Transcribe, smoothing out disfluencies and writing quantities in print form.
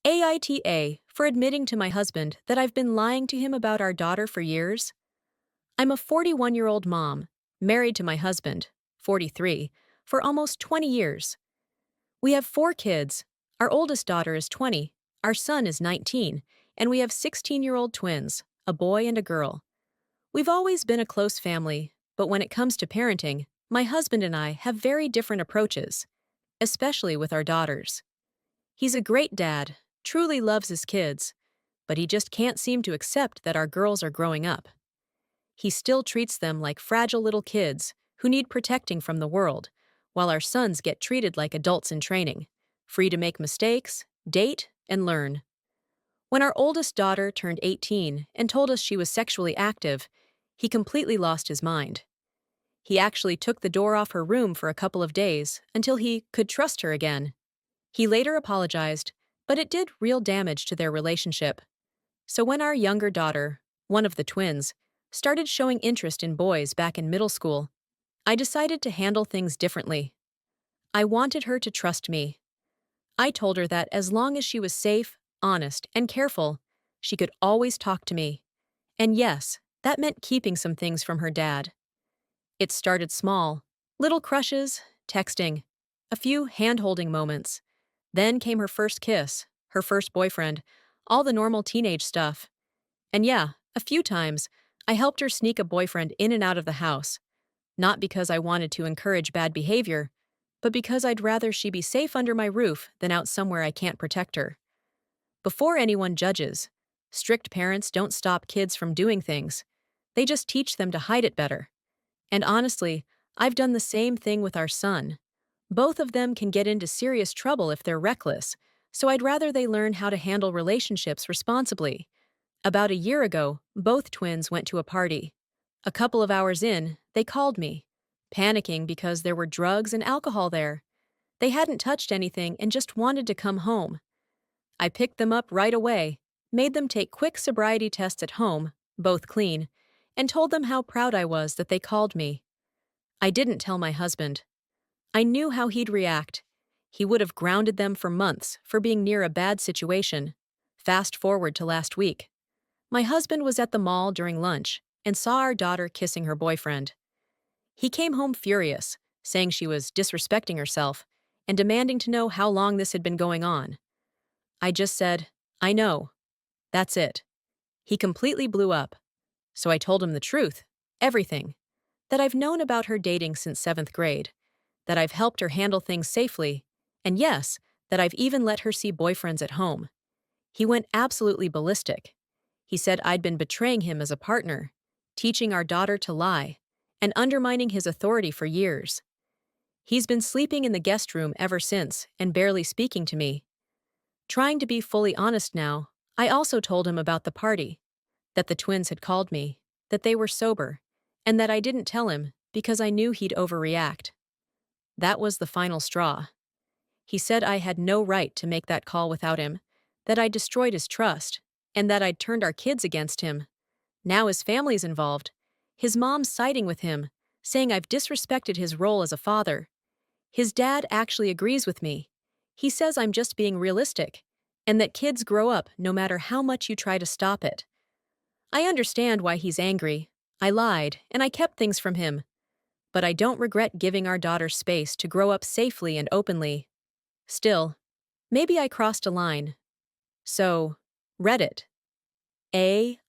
AITA for admitting to my husband that I've been lying to him about our daughter for years. I'm a 41-year-old mom, married to my husband, 43, for almost 20 years. We have 4 kids. Our oldest daughter is 20, our son is 19, and we have 16-year-old twins, a boy and a girl. We've always been a close family, but when it comes to parenting, my husband and I have very different approaches, especially with our daughters. He's a great dad, truly loves his kids, but he just can't seem to accept that our girls are growing up. He still treats them like fragile little kids who need protecting from the world, while our sons get treated like adults in training, free to make mistakes, date, and learn. When our oldest daughter turned 18 and told us she was sexually active, he completely lost his mind. He actually took the door off her room for a couple of days until he could trust her again. He later apologized, but it did real damage to their relationship. So when our younger daughter, one of the twins, started showing interest in boys back in middle school, I decided to handle things differently. I wanted her to trust me. I told her that as long as she was safe, honest, and careful, she could always talk to me. And yes, that meant keeping some things from her dad. It started small, little crushes, texting, a few hand-holding moments. Then came her first kiss, her first boyfriend, all the normal teenage stuff. And yeah, a few times, I helped her sneak a boyfriend in and out of the house, not because I wanted to encourage bad behavior, but because I'd rather she be safe under my roof than out somewhere I can't protect her. Before anyone judges, strict parents don't stop kids from doing things. They just teach them to hide it better. And honestly, I've done the same thing with our son. Both of them can get into serious trouble if they're reckless, so I'd rather they learn how to handle relationships responsibly. About a year ago, both twins went to a party. A couple of hours in, they called me, panicking because there were drugs and alcohol there. They hadn't touched anything and just wanted to come home. I picked them up right away, made them take quick sobriety tests at home, both clean, and told them how proud I was that they called me. I didn't tell my husband. I knew how he'd react. He would have grounded them for months for being near a bad situation. Fast forward to last week. My husband was at the mall during lunch and saw our daughter kissing her boyfriend. He came home furious, saying she was disrespecting herself and demanding to know how long this had been going on. I just said, "I know. That's it." He completely blew up. So I told him the truth, everything, that I've known about her dating since 7th grade, that I've helped her handle things safely, and yes, that I've even let her see boyfriends at home. He went absolutely ballistic. He said I'd been betraying him as a partner, teaching our daughter to lie, and undermining his authority for years. He's been sleeping in the guest room ever since and barely speaking to me. Trying to be fully honest now, I also told him about the party, that the twins had called me, that they were sober, and that I didn't tell him because I knew he'd overreact. That was the final straw. He said I had no right to make that call without him, that I'd destroyed his trust, and that I'd turned our kids against him. Now his family's involved. His mom's siding with him, saying I've disrespected his role as a father. His dad actually agrees with me. He says I'm just being realistic, and that kids grow up no matter how much you try to stop it. I understand why he's angry. I lied, and I kept things from him. But I don't regret giving our daughter space to grow up safely and openly. Still, maybe I crossed a line. So, Reddit. AITA